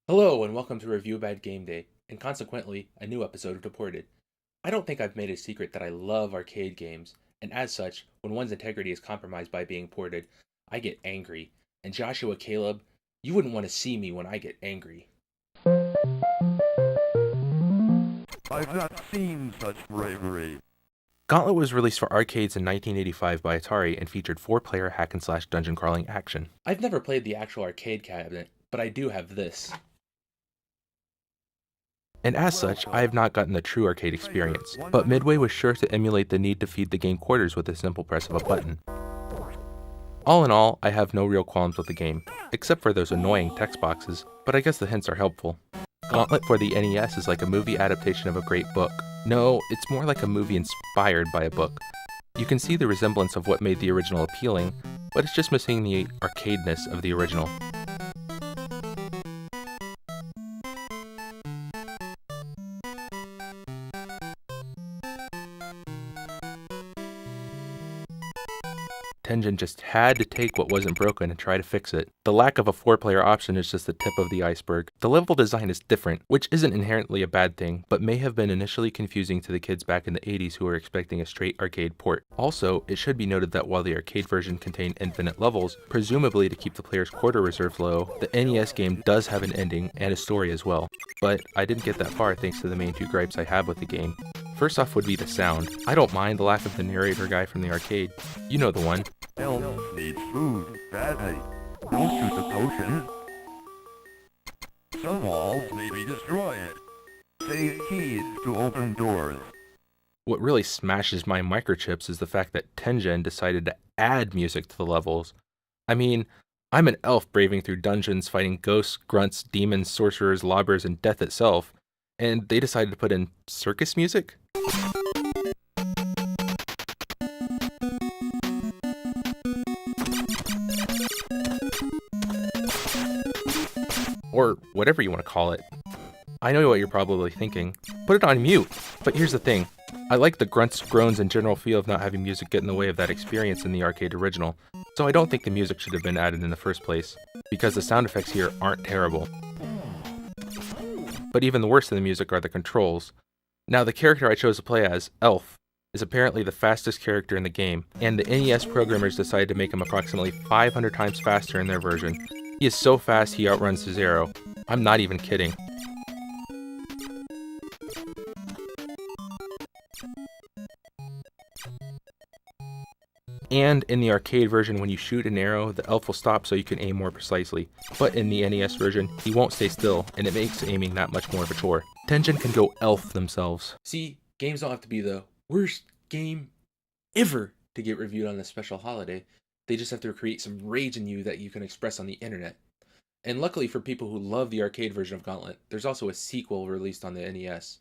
Hello, and welcome to Review Bad Game Day, and consequently, a new episode of Deported. I don't think I've made a secret that I love arcade games, and as such, when one's integrity is compromised by being ported, I get angry. And Joshua Caleb, you wouldn't want to see me when I get angry. I've not seen such bravery. Gauntlet was released for arcades in 1985 by Atari and featured 4-player hack-and-slash dungeon crawling action. I've never played the actual arcade cabinet, but I do have this. And as such, I have not gotten the true arcade experience, but Midway was sure to emulate the need to feed the game quarters with a simple press of a button. All in all, I have no real qualms with the game, except for those annoying text boxes, but I guess the hints are helpful. Gauntlet for the NES is like a movie adaptation of a great book. No, it's more like a movie inspired by a book. You can see the resemblance of what made the original appealing, but it's just missing the arcadeness of the original. Tengen just had to take what wasn't broken and try to fix it. The lack of a 4-player option is just the tip of the iceberg. The level design is different, which isn't inherently a bad thing, but may have been initially confusing to the kids back in the 80s who were expecting a straight arcade port. Also, it should be noted that while the arcade version contained infinite levels, presumably to keep the player's quarter reserve low, the NES game does have an ending and a story as well. But I didn't get that far thanks to the main two gripes I have with the game. First off would be the sound. I don't mind the lack of the narrator guy from the arcade. You know the one. Elves need food badly. Don't shoot the potion. Some walls maybe destroy it. Save keys to open doors. What really smashes my microchips is the fact that Tengen decided to add music to the levels. I mean, I'm an elf braving through dungeons fighting ghosts, grunts, demons, sorcerers, lobbers, and death itself, and they decided to put in circus music? Or whatever you want to call it. I know what you're probably thinking. Put it on mute! But here's the thing. I like the grunts, groans, and general feel of not having music get in the way of that experience in the arcade original, so I don't think the music should have been added in the first place, because the sound effects here aren't terrible. But even the worst of the music are the controls. Now, the character I chose to play as, Elf, is apparently the fastest character in the game, and the NES programmers decided to make him approximately 500 times faster in their version. He is so fast he outruns Zero. I'm not even kidding. And in the arcade version, when you shoot an arrow, the elf will stop so you can aim more precisely. But in the NES version, he won't stay still, and it makes aiming that much more of a chore. Tengen can go elf themselves. See, games don't have to be the worst game ever to get reviewed on a special holiday. They just have to create some rage in you that you can express on the internet. And luckily for people who love the arcade version of Gauntlet, there's also a sequel released on the NES.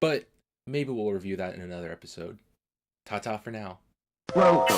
But maybe we'll review that in another episode. Ta-ta for now. Welcome.